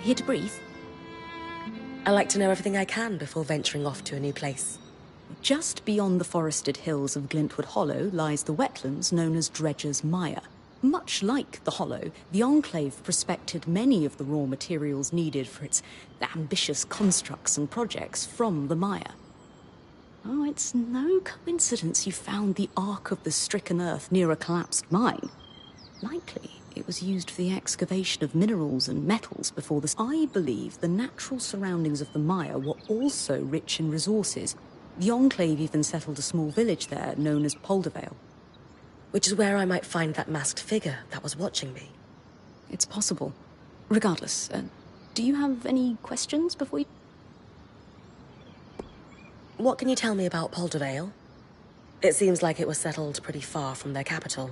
Here to breathe? I like to know everything I can before venturing off to a new place. Just beyond the forested hills of Glintwood Hollow lies the wetlands known as Dredger's Mire. Much like the Hollow, the Enclave prospected many of the raw materials needed for its ambitious constructs and projects from the mire. Oh, it's no coincidence you found the Ark of the Stricken Earth near a collapsed mine. Likely, it was used for the excavation of minerals and metals before this. I believe the natural surroundings of the mire were also rich in resources. The Enclave even settled a small village there known as Poldervale. Which is where I might find that masked figure that was watching me. It's possible. Regardless, do you have any questions before you... What can you tell me about Poldervale? It seems like it was settled pretty far from their capital.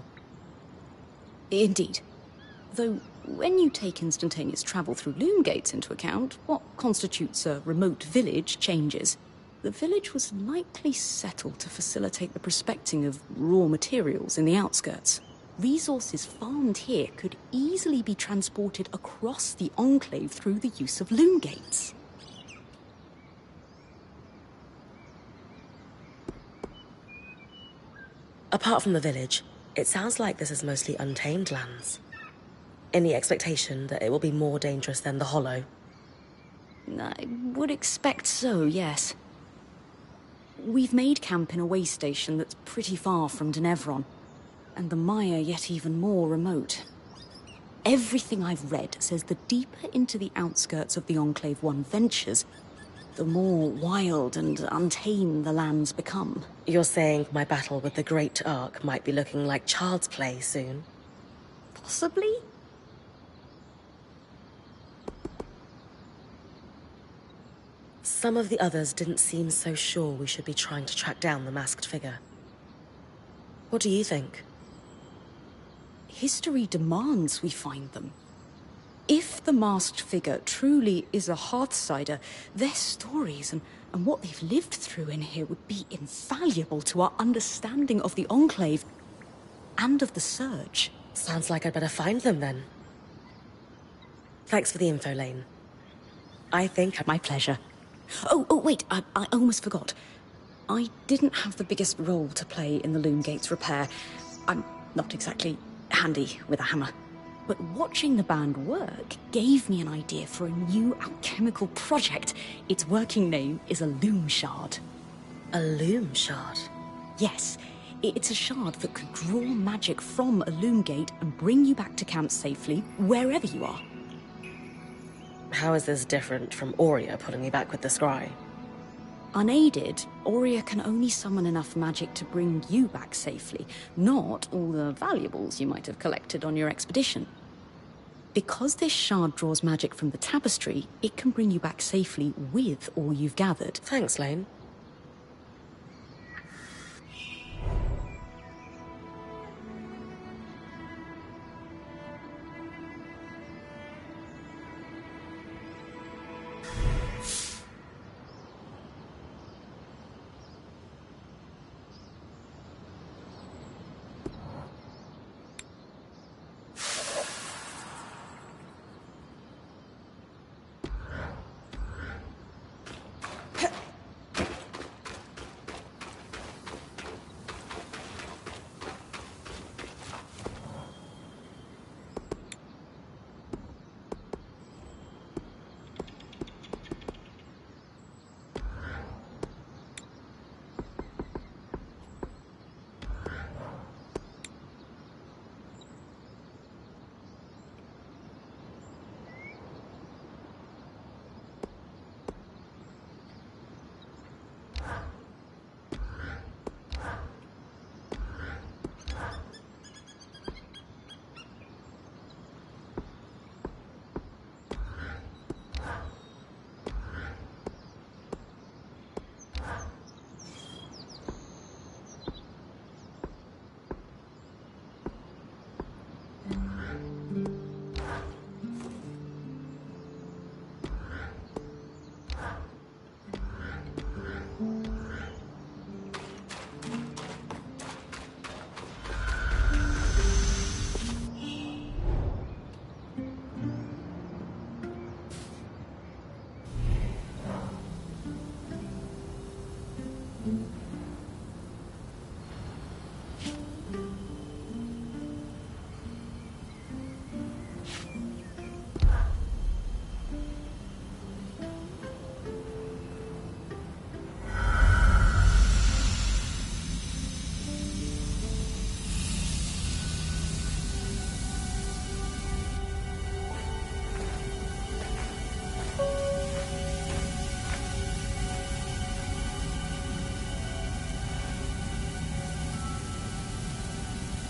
Indeed. Though, when you take instantaneous travel through loom gates into account, what constitutes a remote village changes. The village was likely settled to facilitate the prospecting of raw materials in the outskirts. Resources farmed here could easily be transported across the Enclave through the use of loom gates. Apart from the village, it sounds like this is mostly untamed lands. Any expectation that it will be more dangerous than the Hollow? I would expect so, yes. We've made camp in a way station that's pretty far from Denevron, and the mire yet even more remote. Everything I've read says the deeper into the outskirts of the Enclave one ventures, the more wild and untamed the lands become. You're saying my battle with the Great Ark might be looking like child's play soon? Possibly? Some of the others didn't seem so sure we should be trying to track down the masked figure. What do you think? History demands we find them. If the masked figure truly is a Hearthsider, their stories and what they've lived through in here would be invaluable to our understanding of the Enclave and of the Surge. Sounds like I'd better find them then. Thanks for the info, Lane. I think... My pleasure. Oh, wait, I almost forgot. I didn't have the biggest role to play in the loom gates repair. I'm not exactly handy with a hammer. But watching the band work gave me an idea for a new alchemical project. Its working name is a loom shard. A loom shard? Yes, it's a shard that could draw magic from a loom gate and bring you back to camp safely, wherever you are. How is this different from Aurea pulling me back with the scry? Unaided, Aurea can only summon enough magic to bring you back safely, not all the valuables you might have collected on your expedition. Because this shard draws magic from the tapestry, it can bring you back safely with all you've gathered. Thanks, Lane.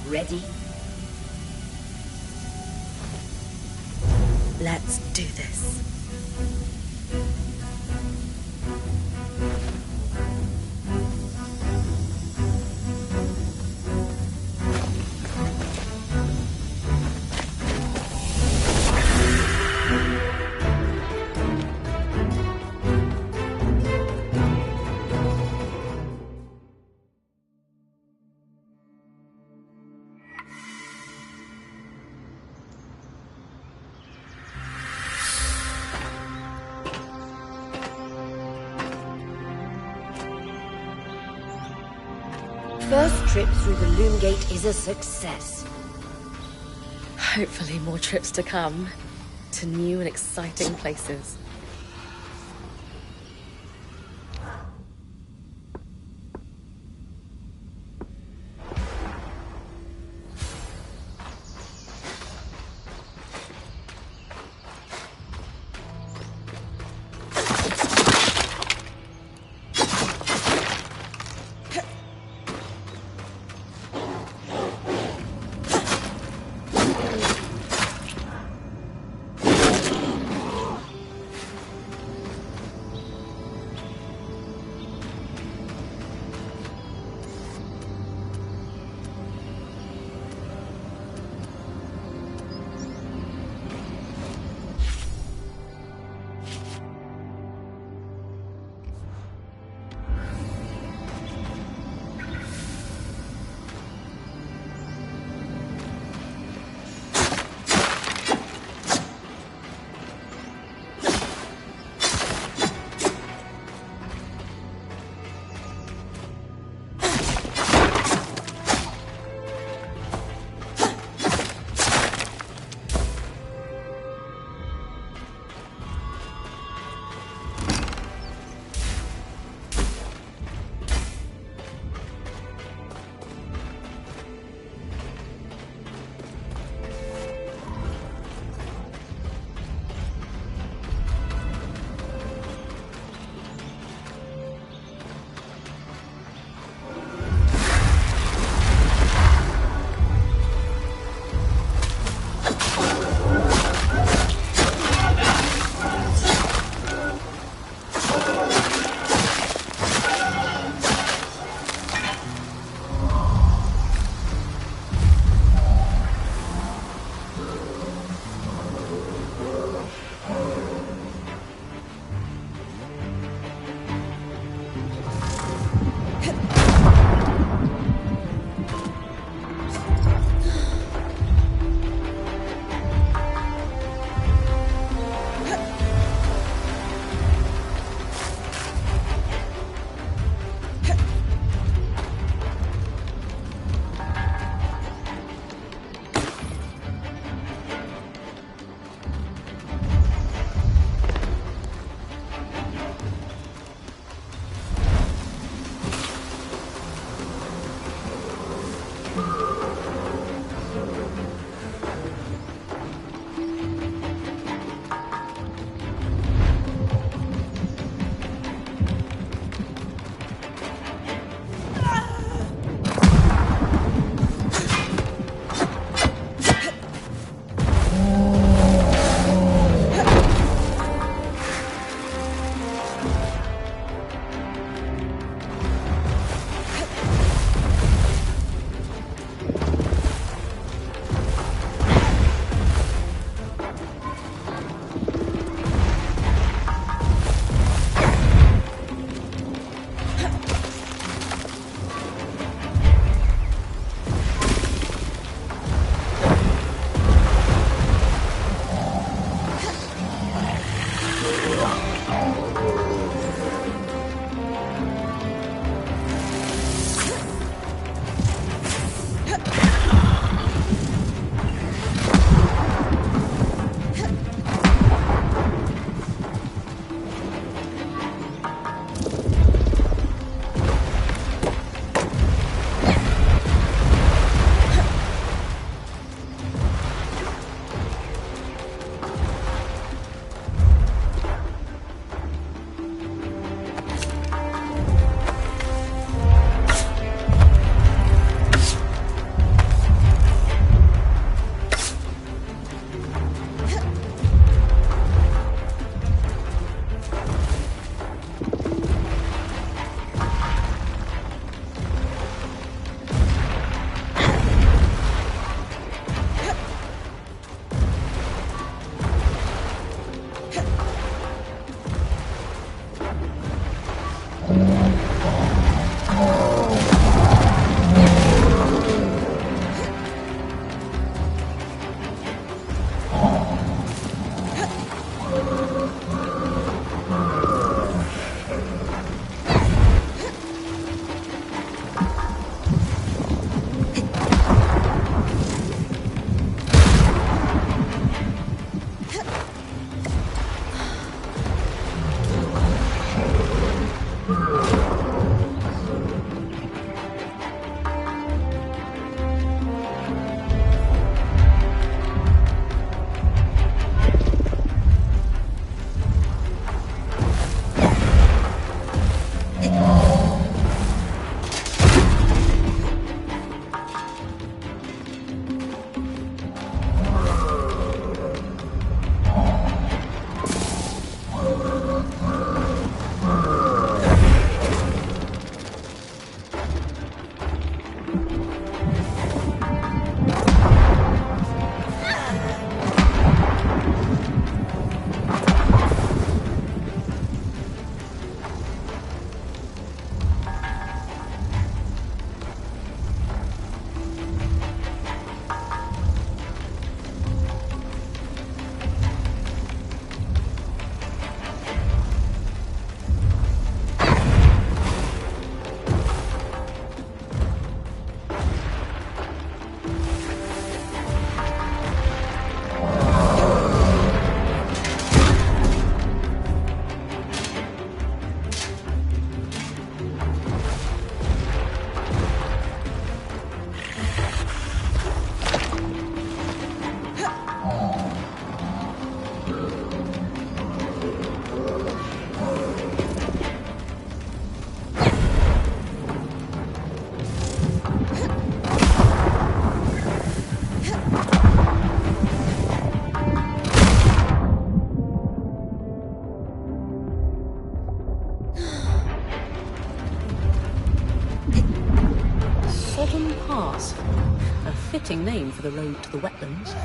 Ready? Let's do this. First trip through the Loom Gate is a success. Hopefully more trips to come, to new and exciting places. fitting name for the road to the wetlands.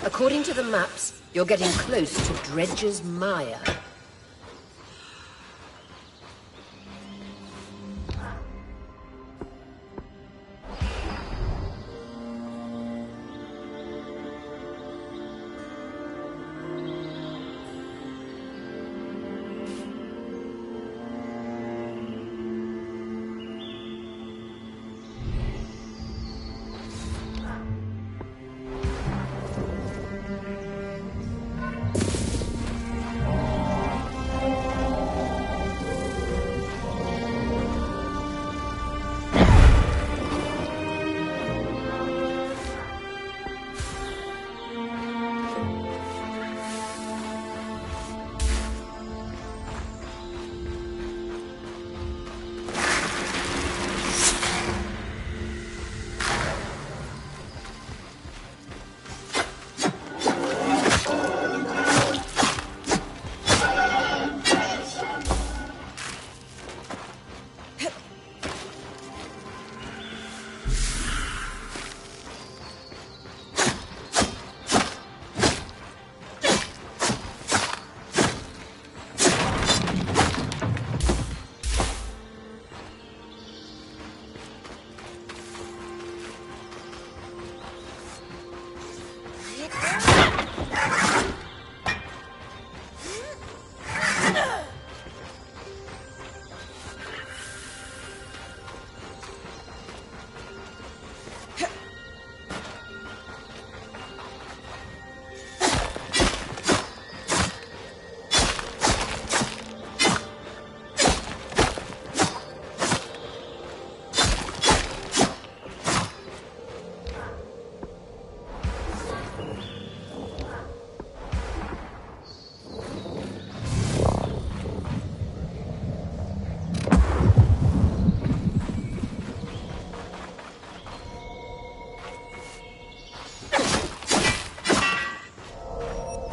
According to the maps, you're getting close to Dredge's Mire.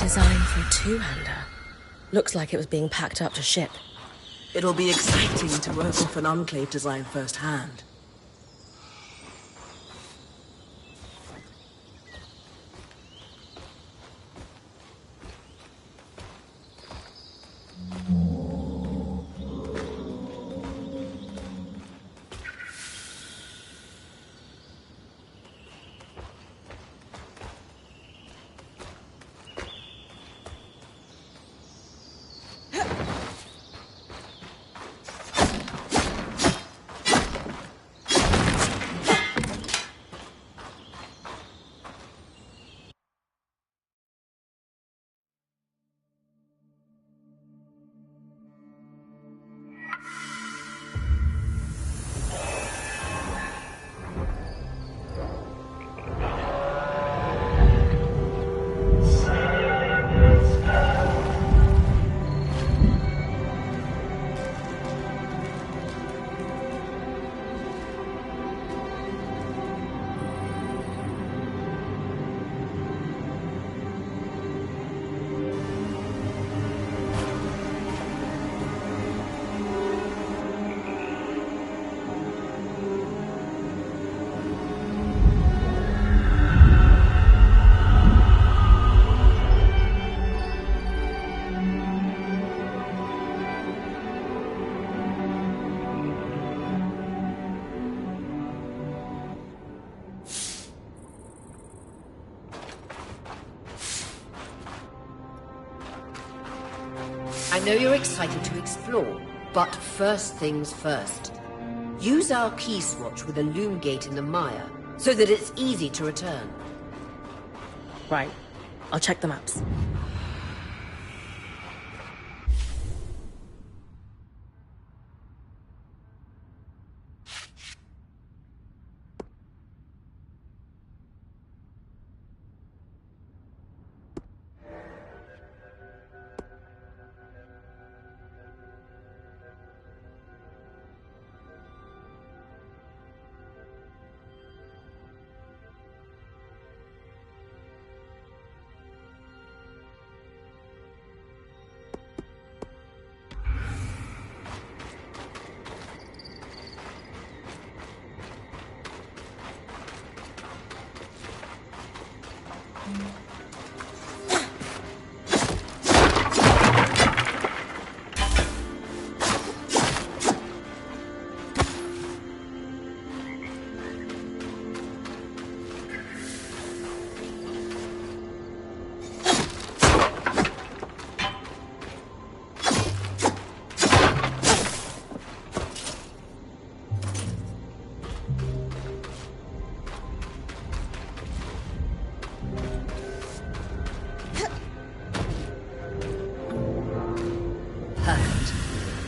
Designed for a two-hander. Looks like it was being packed up to ship. It'll be exciting to work off an Enclave design firsthand. I know you're excited to explore, but first things first. Use our key swatch with a loom gate in the mire, so that it's easy to return. Right. I'll check the maps. Perfect.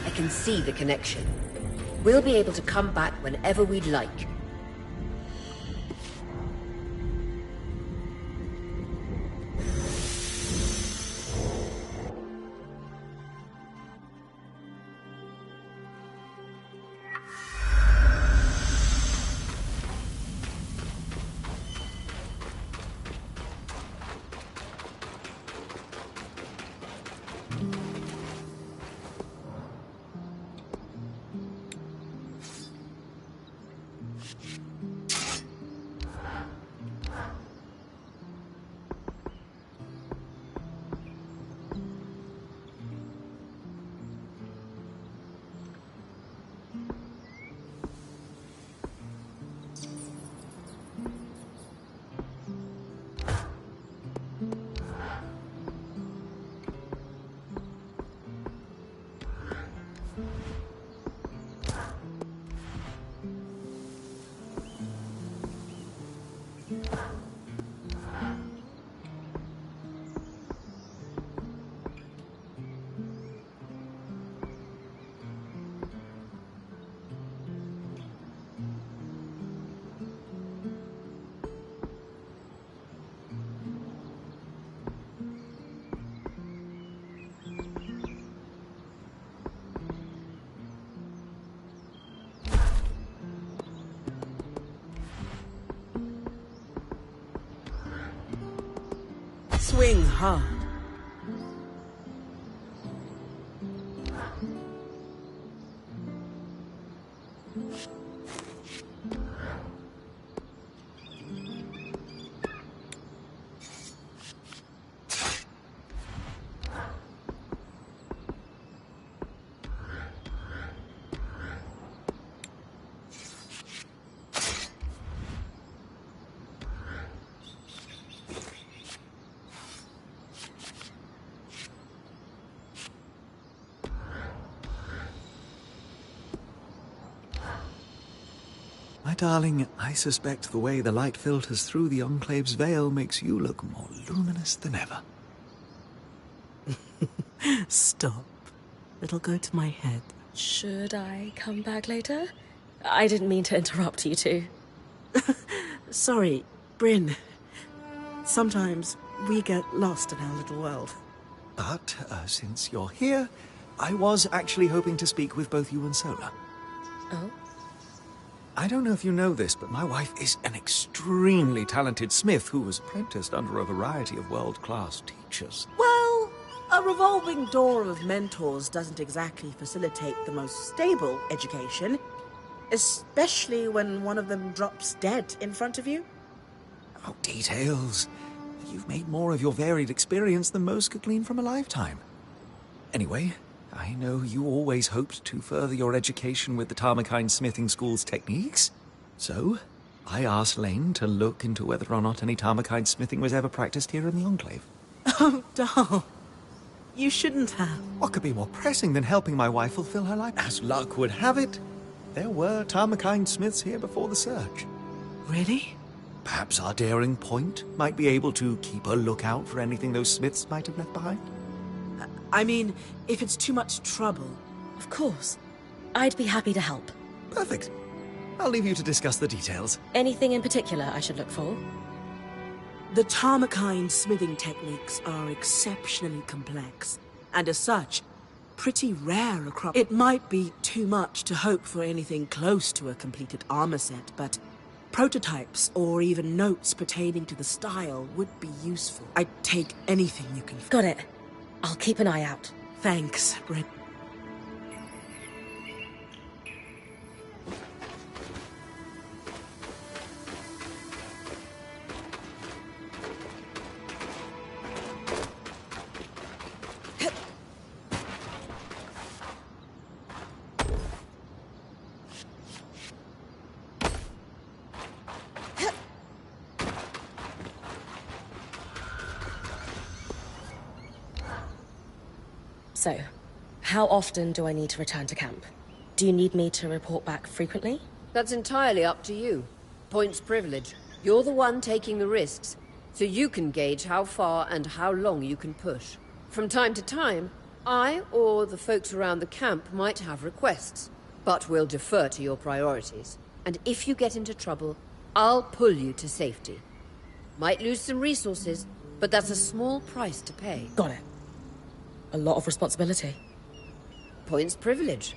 I can see the connection. We'll be able to come back whenever we'd like. Swing hard. My darling, I suspect the way the light filters through the Enclave's veil makes you look more luminous than ever. Stop. It'll go to my head. Should I come back later? I didn't mean to interrupt you two. Sorry, Bryn. Sometimes we get lost in our little world. But since you're here, I was actually hoping to speak with both you and Sola. Oh? I don't know if you know this, but my wife is an extremely talented smith who was apprenticed under a variety of world-class teachers. Well, a revolving door of mentors doesn't exactly facilitate the most stable education, especially when one of them drops dead in front of you. Oh, details. You've made more of your varied experience than most could glean from a lifetime. Anyway, I know you always hoped to further your education with the Tarmakine Smithing School's techniques. So, I asked Lane to look into whether or not any Tarmakine smithing was ever practiced here in the Enclave. Oh, doll. You shouldn't have. What could be more pressing than helping my wife fulfill her life? As luck would have it, there were Tarmakine smiths here before the search. Really? Perhaps our daring point might be able to keep a lookout for anything those smiths might have left behind? I mean, if it's too much trouble. Of course. I'd be happy to help. Perfect. I'll leave you to discuss the details. Anything in particular I should look for? The Tarmakine smithing techniques are exceptionally complex, and as such, pretty rare across. It might be too much to hope for anything close to a completed armor set, but prototypes or even notes pertaining to the style would be useful. I'd take anything you can. Got it. I'll keep an eye out. Thanks, Brent. So, how often do I need to return to camp? Do you need me to report back frequently? That's entirely up to you. Points privilege. You're the one taking the risks, so you can gauge how far and how long you can push. From time to time, I or the folks around the camp might have requests, but we'll defer to your priorities. And if you get into trouble, I'll pull you to safety. Might lose some resources, but that's a small price to pay. Got it. A lot of responsibility. Points privilege.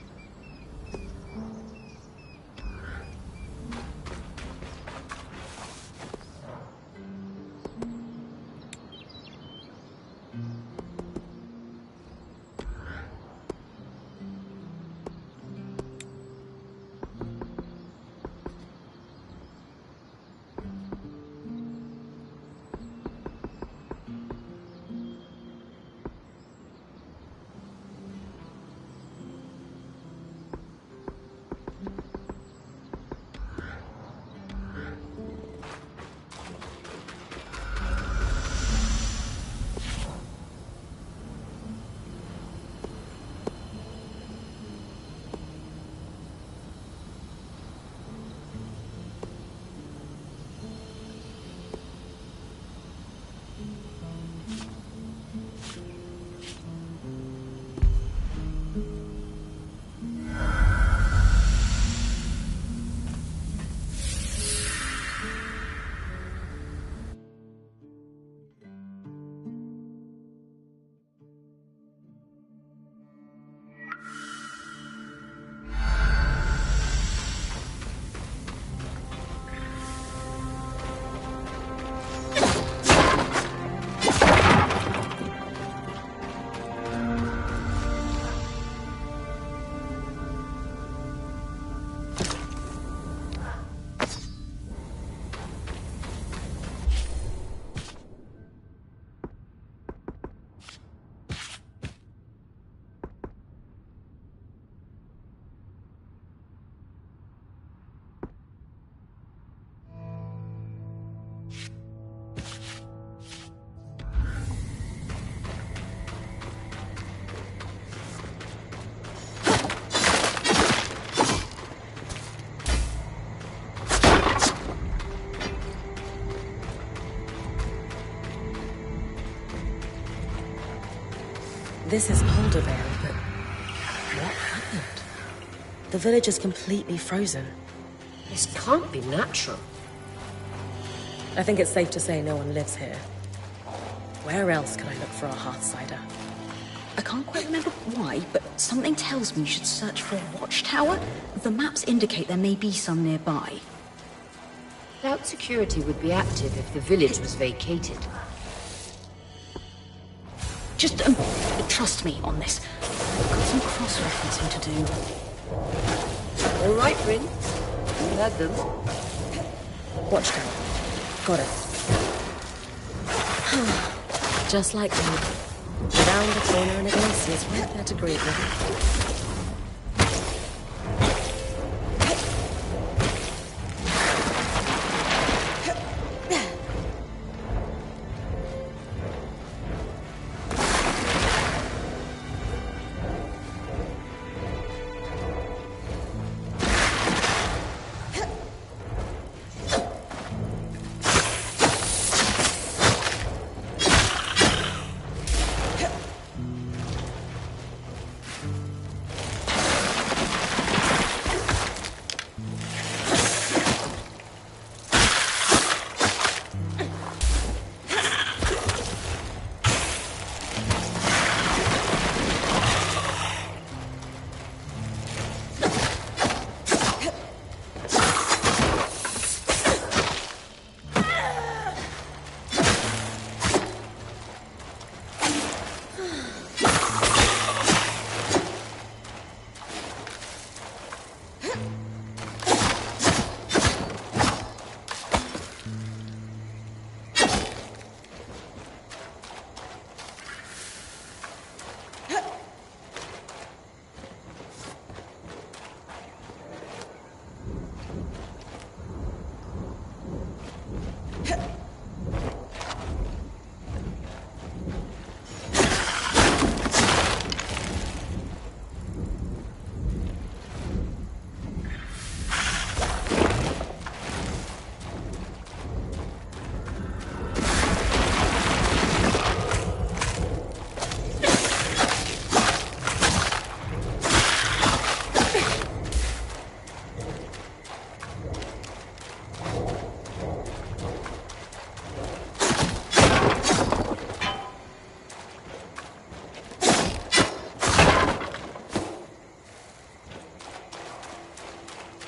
This is Poldervale, but what happened? The village is completely frozen. This can't be natural. I think it's safe to say no one lives here. Where else can I look for a hearth cider? I can't quite remember why, but something tells me you should search for a watchtower. The maps indicate there may be some nearby. Doubt security would be active if the village was vacated. Just trust me on this. I've got some cross-referencing to do. All right, Prince. You had them. Watchtower. Got it. Just like me. Round the corner and a glacier's right there to greet me.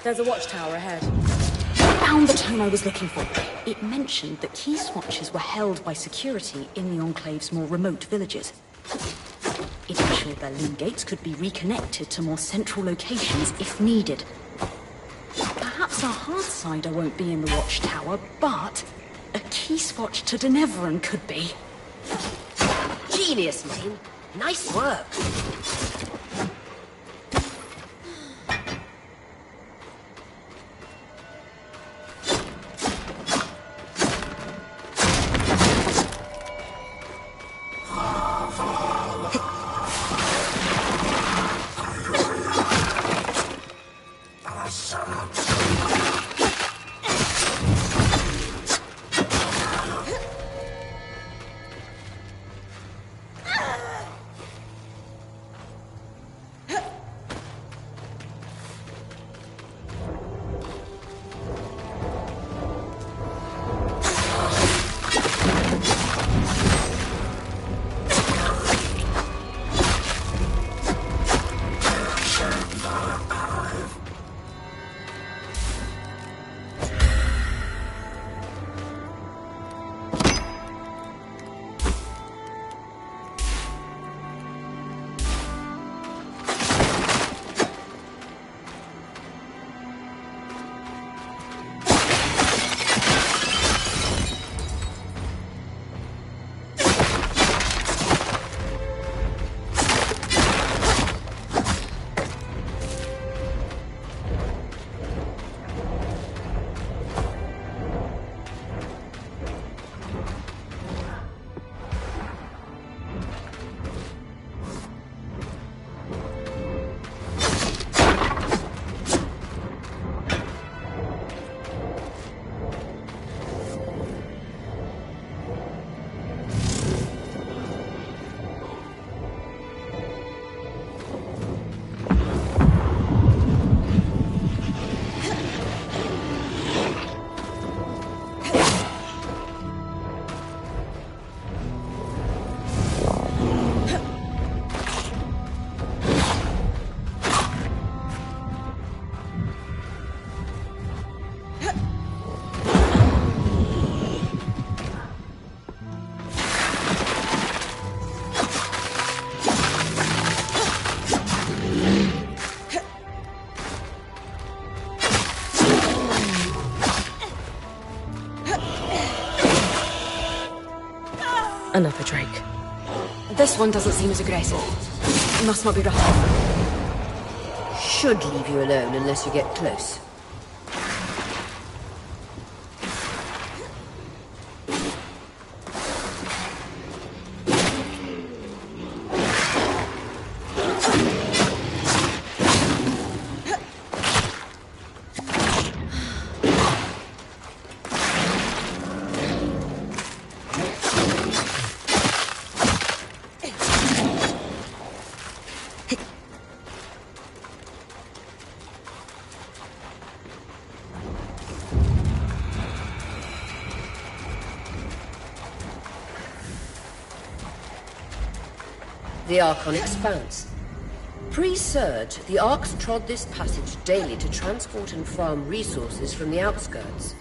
There's a watchtower ahead. Found the tome I was looking for. It mentioned that key swatches were held by security in the Enclave's more remote villages. It ensured their loom gates could be reconnected to more central locations if needed. Perhaps our Hearthsider won't be in the watchtower, but a key swatch to Denevran could be. Genius, Lane. Nice work. Another Drake. This one doesn't seem as aggressive. It must not be rough. Should leave you alone unless you get close. The Ark on Expanse. Pre-Surge, the Arks trod this passage daily to transport and farm resources from the outskirts.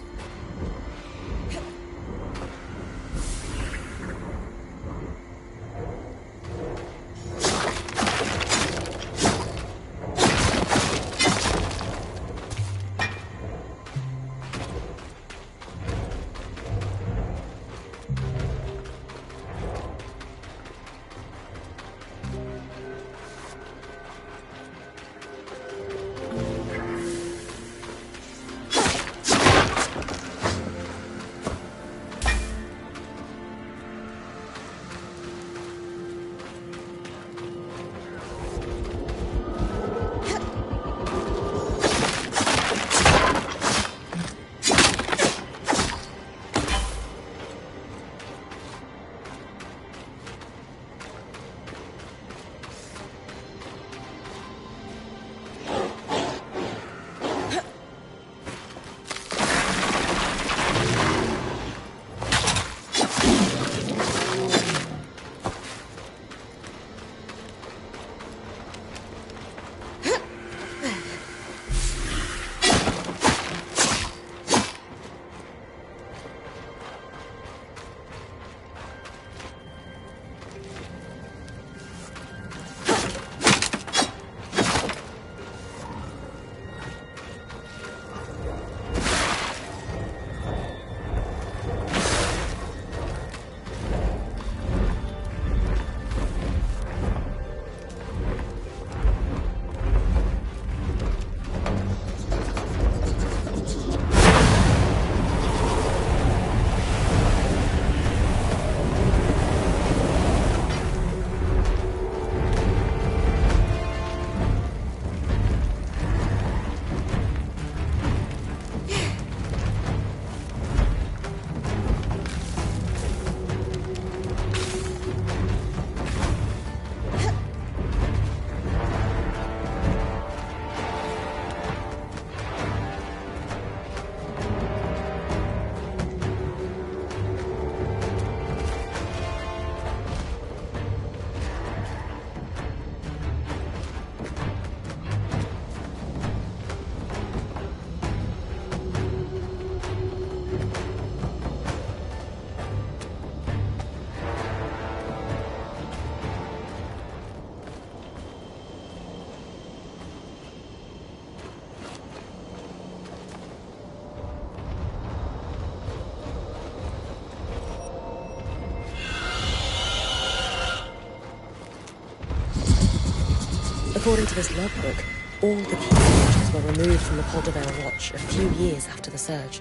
According to this logbook, all the key switches were removed from the Poldervale watch a few years after the surge.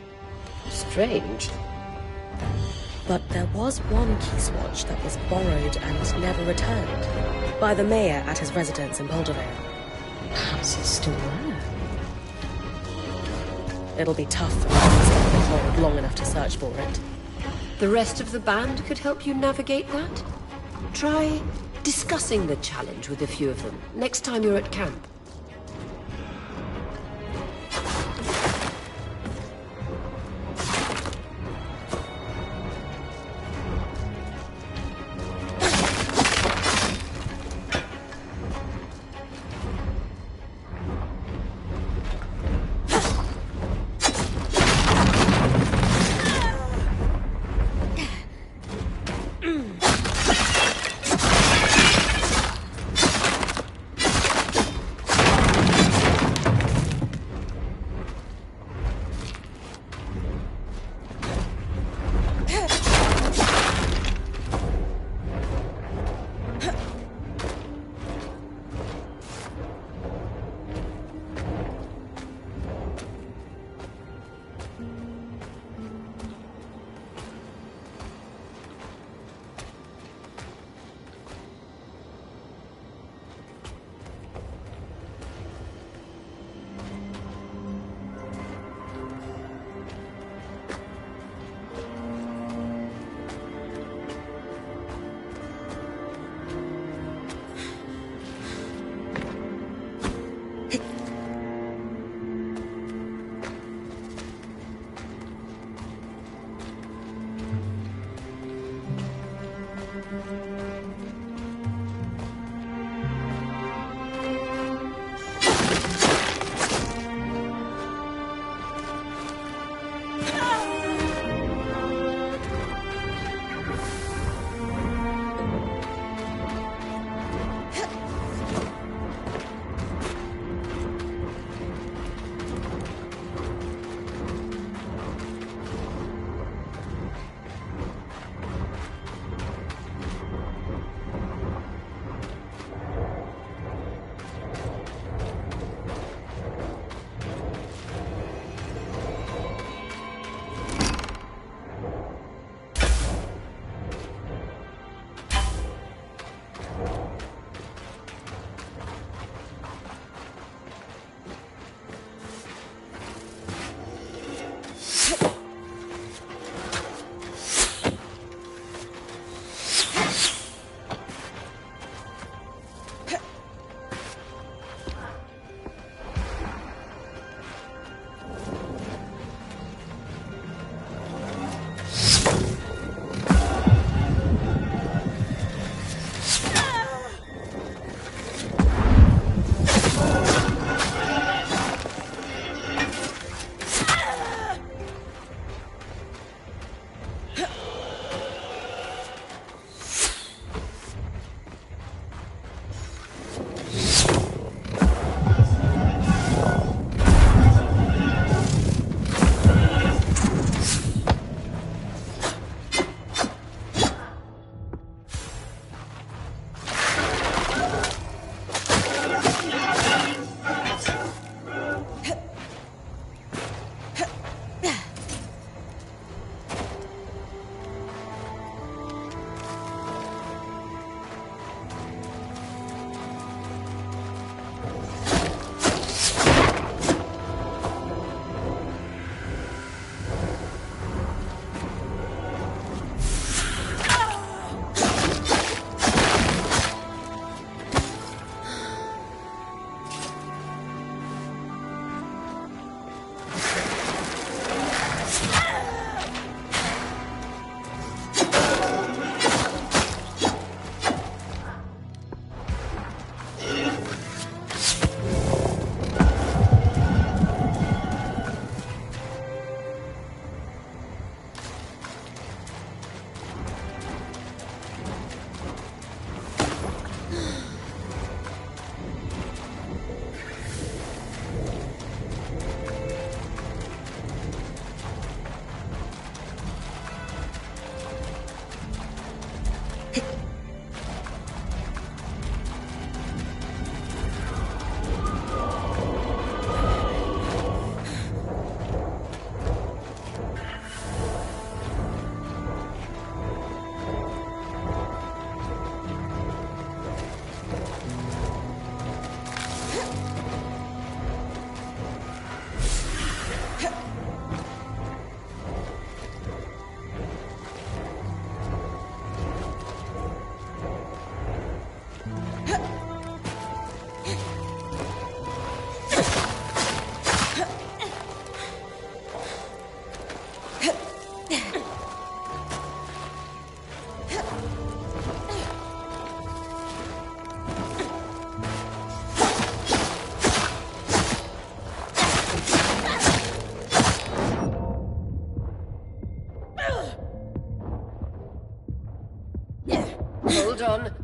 Strange. But there was one key swatch that was borrowed and never returned by the mayor at his residence in Poldervale. Perhaps it's still there. It'll be tough for me to stay on hold long enough to search for it. The rest of the band could help you navigate that? Try discussing the challenge with a few of them next time you're at camp.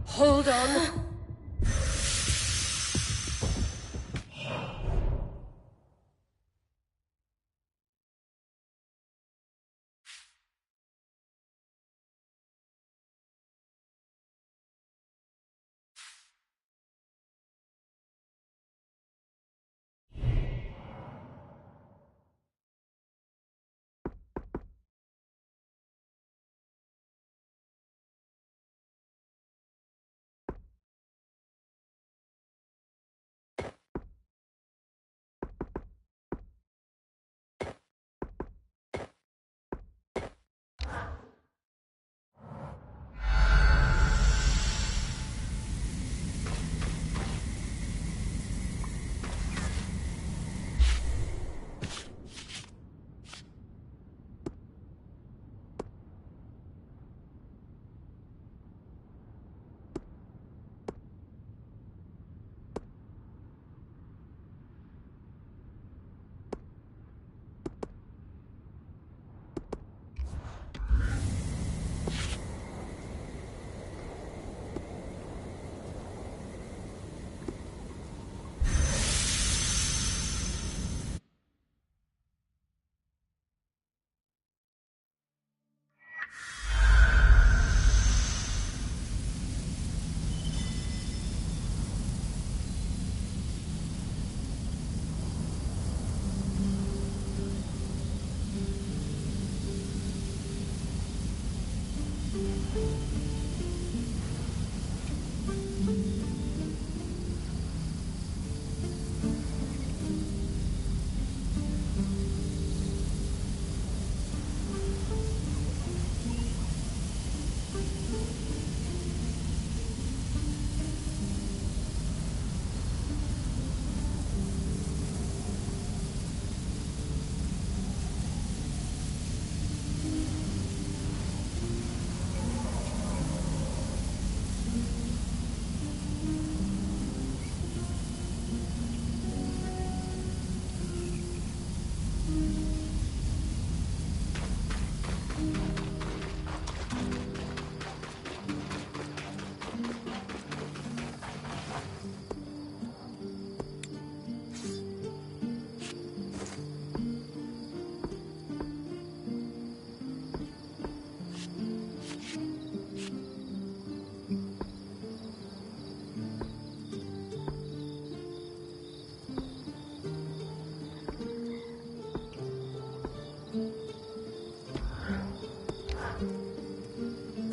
Hold on.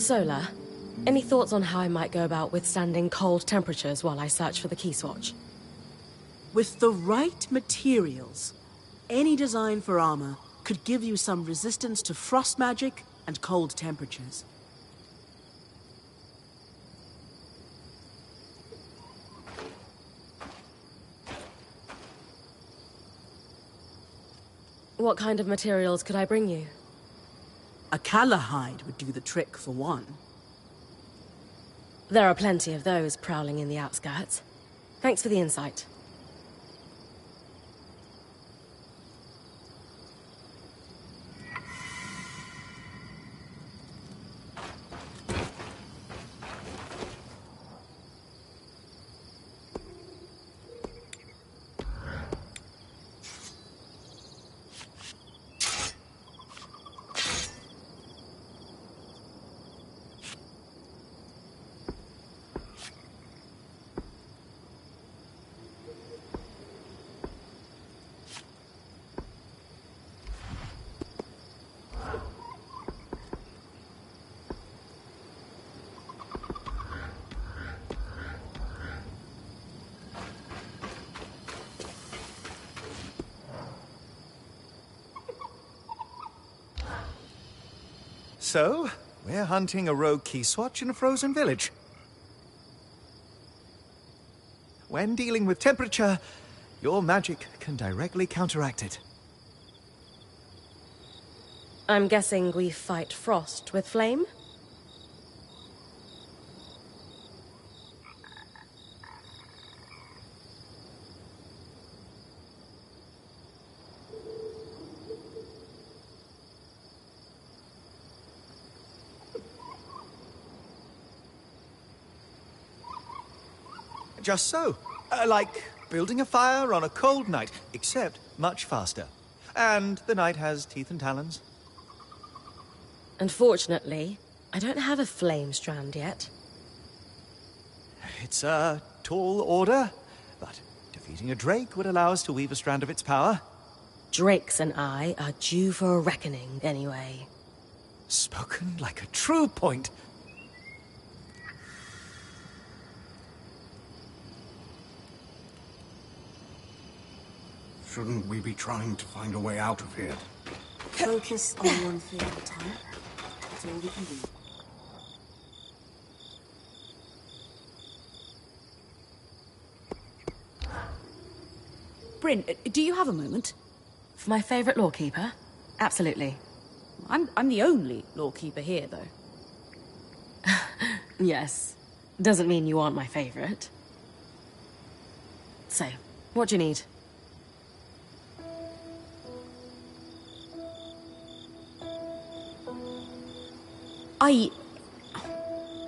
Solar, any thoughts on how I might go about withstanding cold temperatures while I search for the key swatch? With the right materials, any design for armor could give you some resistance to frost magic and cold temperatures. What kind of materials could I bring you? A Kala hide would do the trick for one. There are plenty of those prowling in the outskirts. Thanks for the insight. So, we're hunting a rogue key swatch in a frozen village. When dealing with temperature, your magic can directly counteract it. I'm guessing we fight frost with flame? Just so. Like building a fire on a cold night, except much faster. And the night has teeth and talons. Unfortunately, I don't have a flame strand yet. It's a tall order, but defeating a drake would allow us to weave a strand of its power. Drakes and I are due for a reckoning, anyway. Spoken like a true point. Shouldn't we be trying to find a way out of here? Focus on one thing at a time. That's all we can do. Bryn, do you have a moment? For my favorite lawkeeper? Absolutely. I'm the only lawkeeper here, though. Yes. Doesn't mean you aren't my favorite. So, what do you need?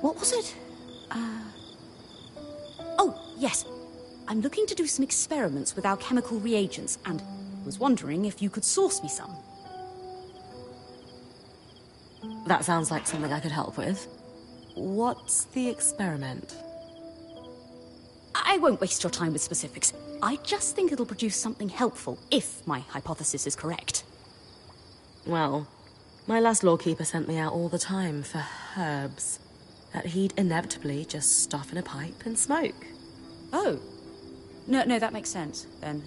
What was it? Oh, yes. I'm looking to do some experiments with alchemical reagents, and was wondering if you could source me some. That sounds like something I could help with. What's the experiment? I won't waste your time with specifics. I just think it'll produce something helpful, if my hypothesis is correct. Well, my last lawkeeper sent me out all the time for herbs that he'd inevitably just stuff in a pipe and smoke. Oh. No, that makes sense, then.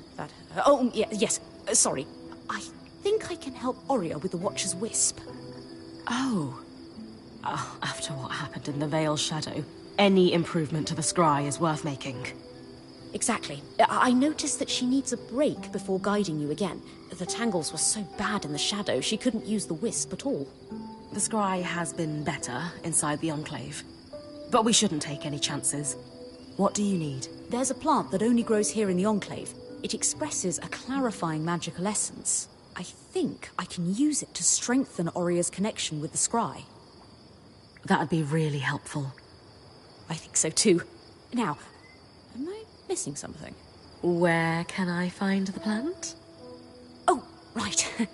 Yes. Sorry. I think I can help Oria with the Watcher's Wisp. Oh. After what happened in the Veil's Shadow, any improvement to the scry is worth making. Exactly. I noticed that she needs a break before guiding you again. The tangles were so bad in the Shadow, she couldn't use the Wisp at all. The scry has been better inside the Enclave, but we shouldn't take any chances. What do you need? There's a plant that only grows here in the Enclave. It expresses a clarifying magical essence. I think I can use it to strengthen Oria's connection with the scry. That'd be really helpful. I think so too. Now, am I missing something? Where can I find the plant? Oh, right.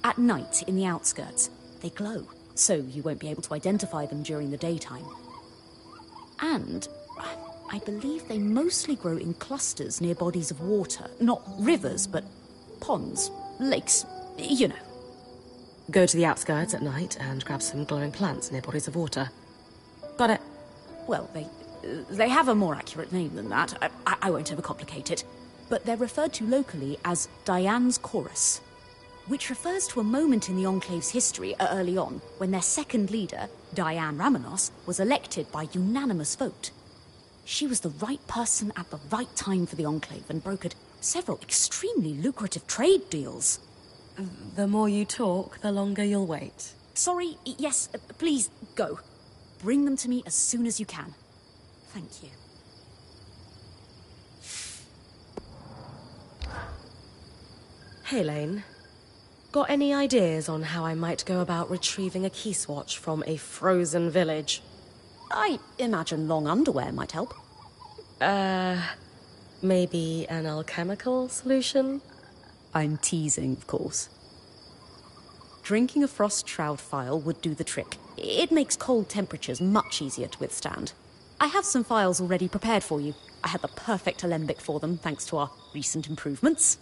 At night in the outskirts. They glow, so you won't be able to identify them during the daytime. And I believe they mostly grow in clusters near bodies of water. Not rivers, but ponds, lakes, you know. Go to the outskirts at night and grab some glowing plants near bodies of water. Got it. Well, they have a more accurate name than that. I won't overcomplicate it. But they're referred to locally as Diane's Chorus, which refers to a moment in the Enclave's history early on, when their second leader, Diane Ramenos, was elected by unanimous vote. She was the right person at the right time for the Enclave and brokered several extremely lucrative trade deals. The more you talk, the longer you'll wait. Sorry, yes, please, go. Bring them to me as soon as you can. Thank you. Hey, Lane. Got any ideas on how I might go about retrieving a Keyswatch from a frozen village? I imagine long underwear might help. Maybe an alchemical solution? I'm teasing, of course. Drinking a frost shroud phial would do the trick. It makes cold temperatures much easier to withstand. I have some phials already prepared for you. I had the perfect alembic for them, thanks to our recent improvements.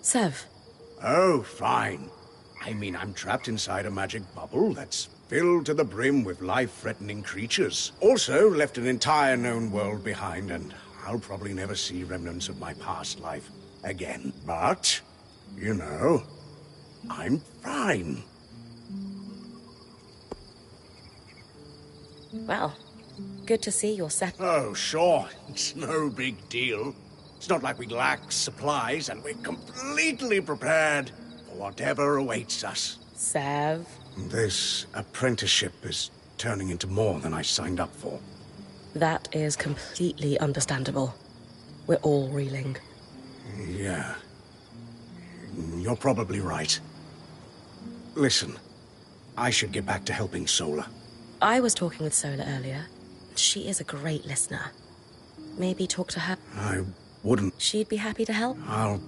Sev. Oh, fine. I mean, I'm trapped inside a magic bubble that's filled to the brim with life-threatening creatures. Also, left an entire known world behind, and I'll probably never see remnants of my past life again. But, you know, I'm fine. Well, good to see you're settled. Oh, sure. It's no big deal. It's not like we lack supplies, and we're completely prepared for whatever awaits us. Sev. This apprenticeship is turning into more than I signed up for. That is completely understandable. We're all reeling. Yeah. You're probably right. Listen, I should get back to helping Sola. I was talking with Sola earlier. She is a great listener. Maybe talk to her. I wouldn't. She'd be happy to help. I'll...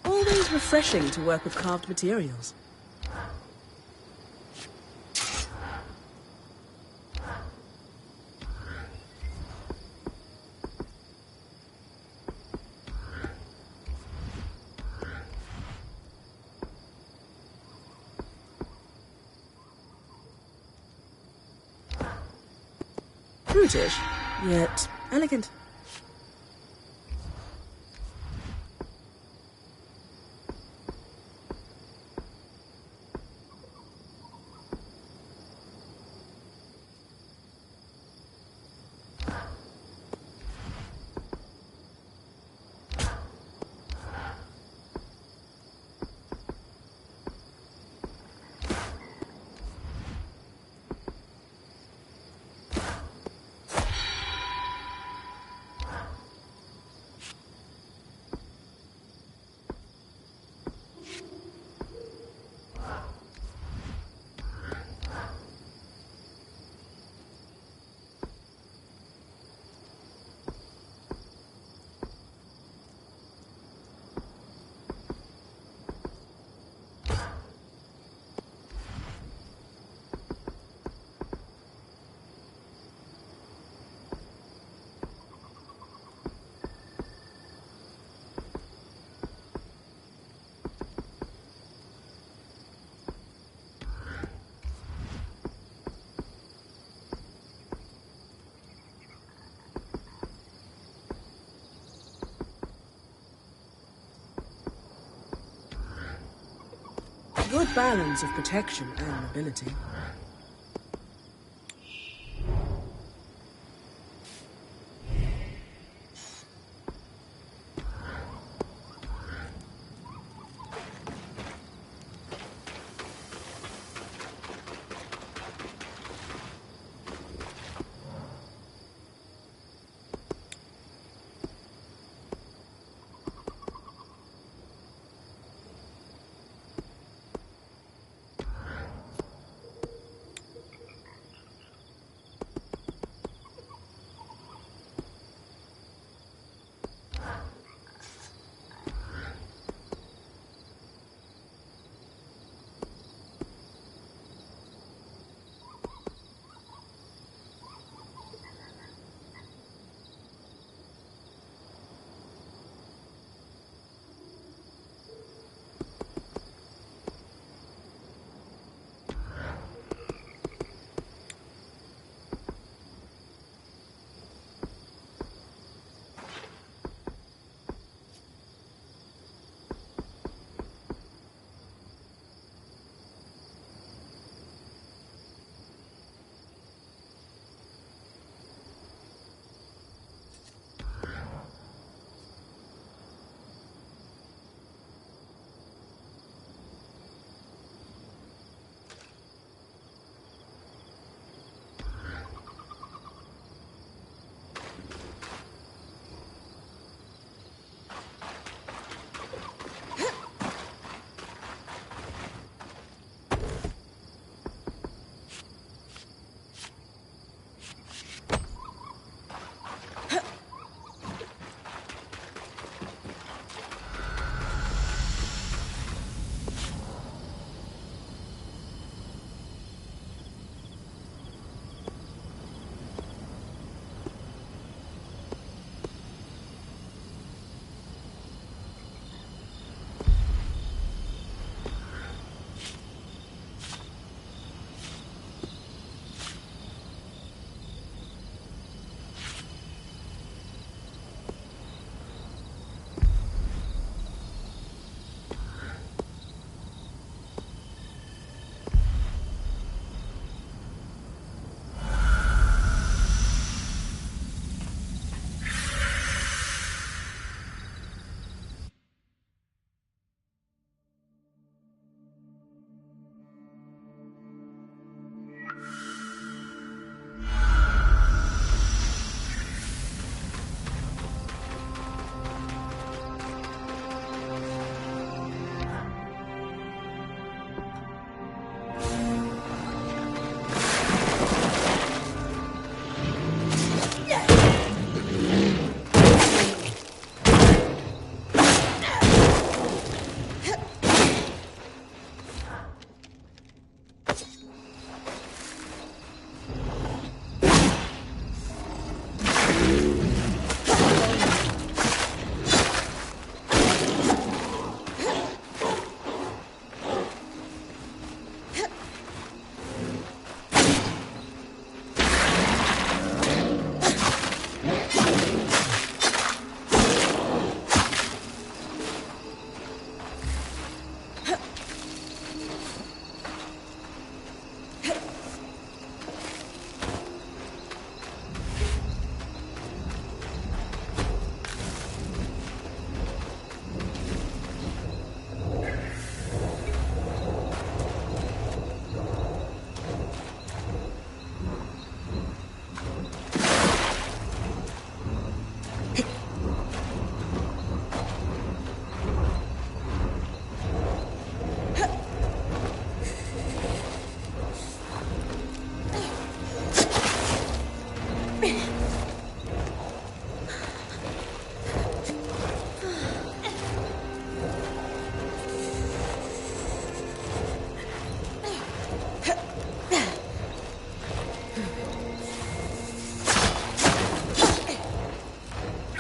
Always refreshing to work with carved materials. Brutish, yet elegant. Good balance of protection and mobility.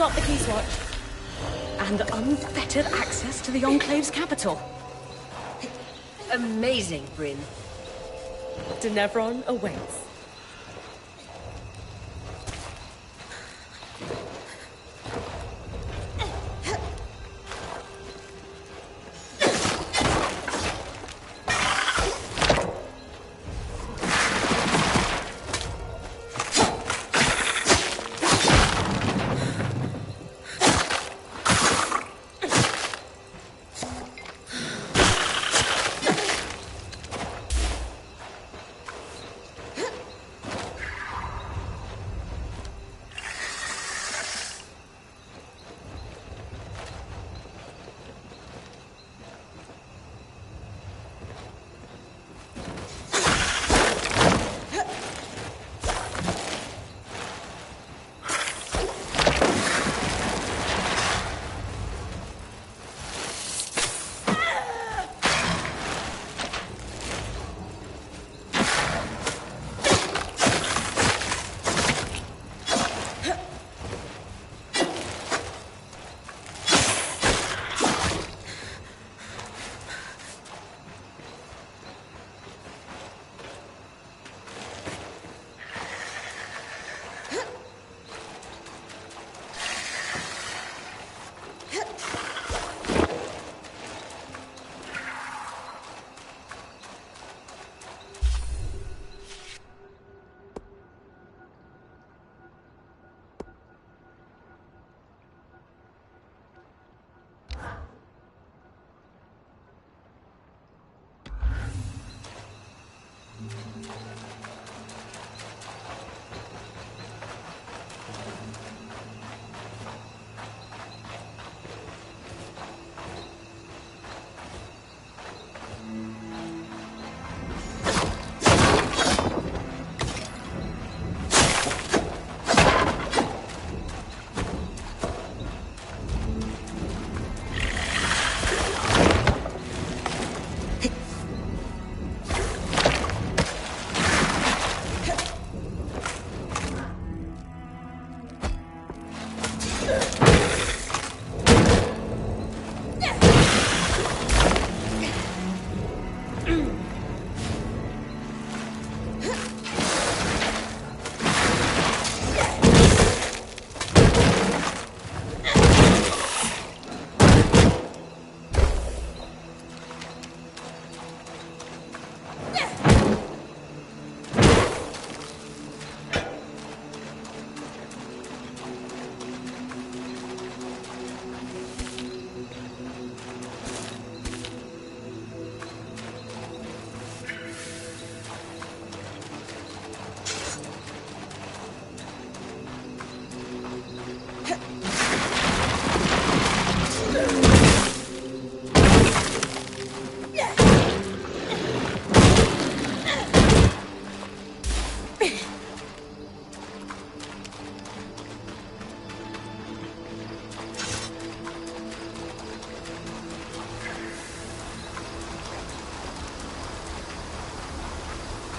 got the key swatch. And unfettered access to the Enclave's capital. Amazing, Bryn. Denevron awaits.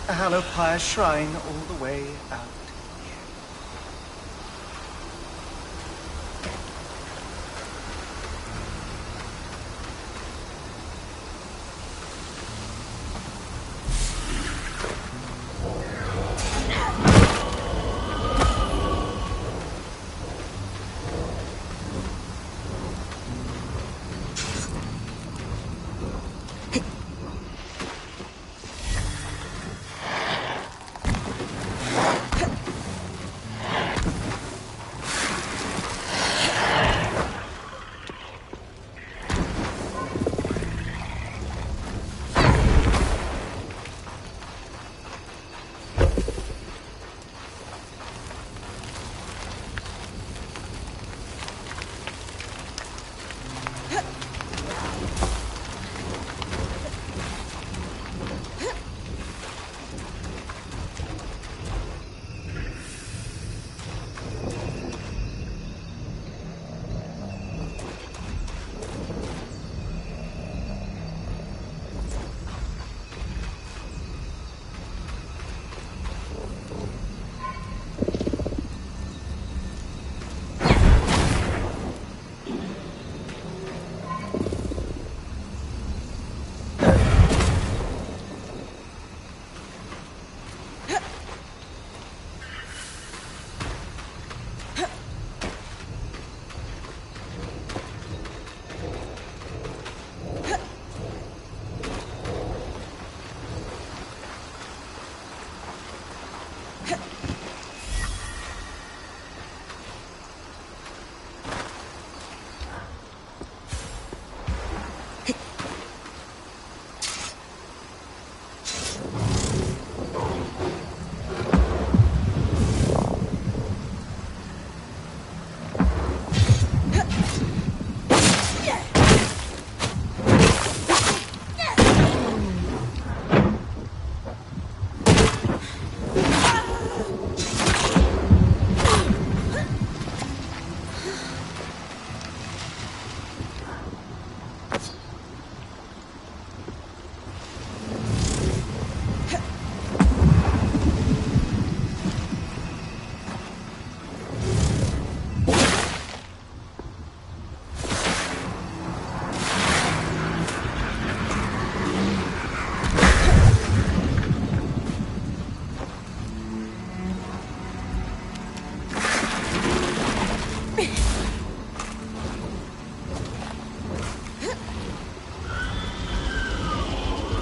A hallowed pyre shrine all the way out.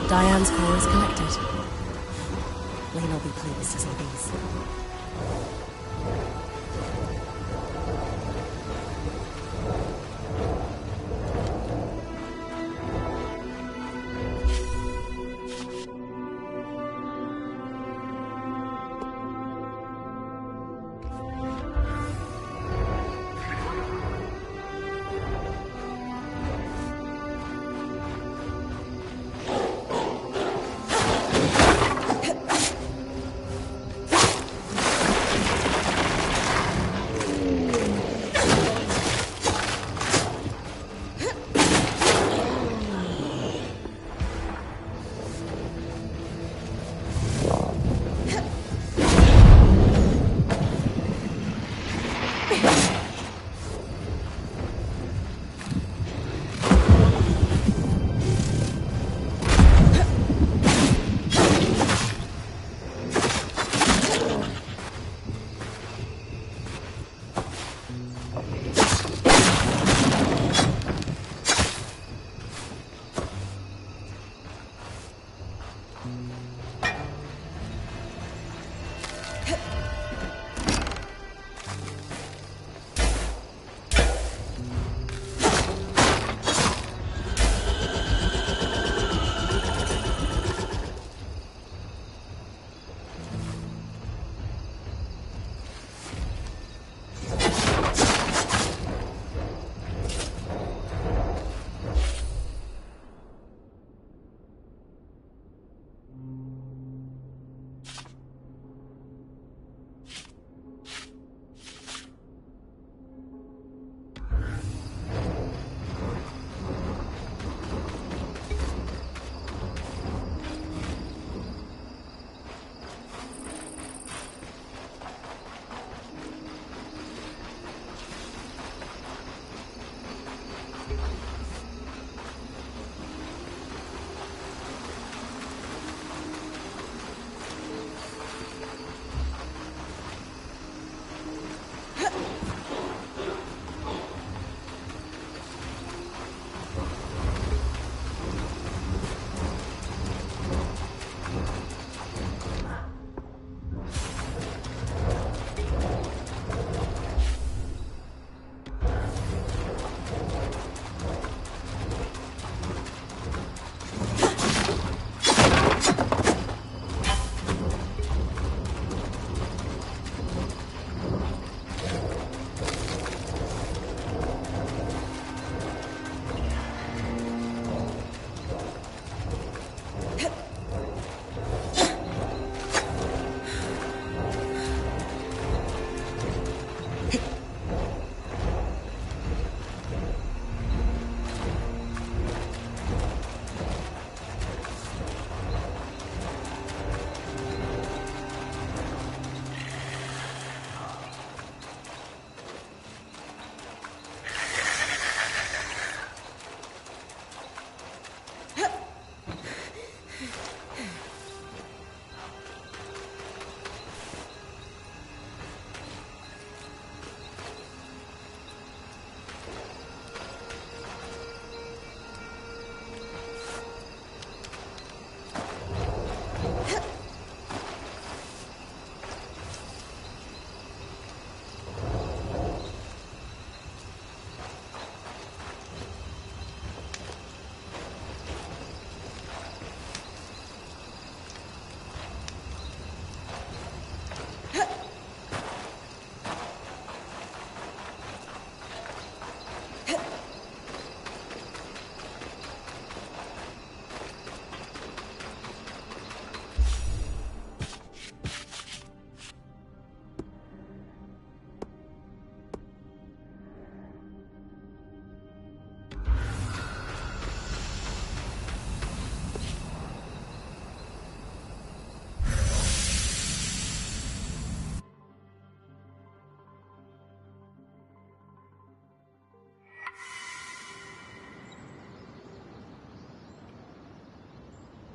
Diane's core is collected. Lane will be pleased to see these.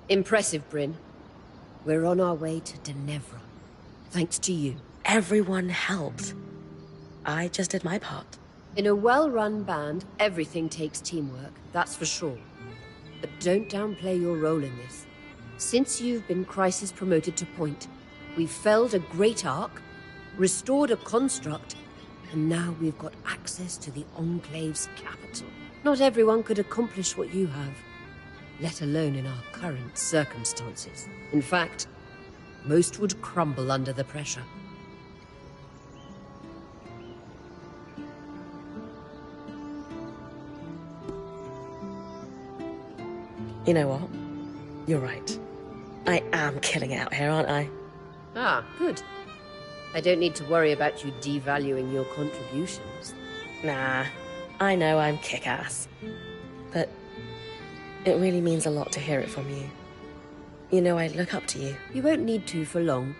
Impressive, Bryn. We're on our way to Denevra. Thanks to you. Everyone helped. I just did my part. In a well-run band, everything takes teamwork, that's for sure. But don't downplay your role in this. Since you've been crisis promoted to point, we've felled a great arc, restored a construct, and now we've got access to the Enclave's capital. Not everyone could accomplish what you have, let alone in our current circumstances. In fact, most would crumble under the pressure. You know what? You're right. I am killing it out here, aren't I? Ah, good. I don't need to worry about you devaluing your contributions. Nah, I know I'm kick-ass. But it really means a lot to hear it from you. You know I look up to you. You won't need to for long.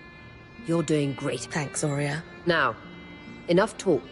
You're doing great. Thanks, Aurea. Now, enough talk.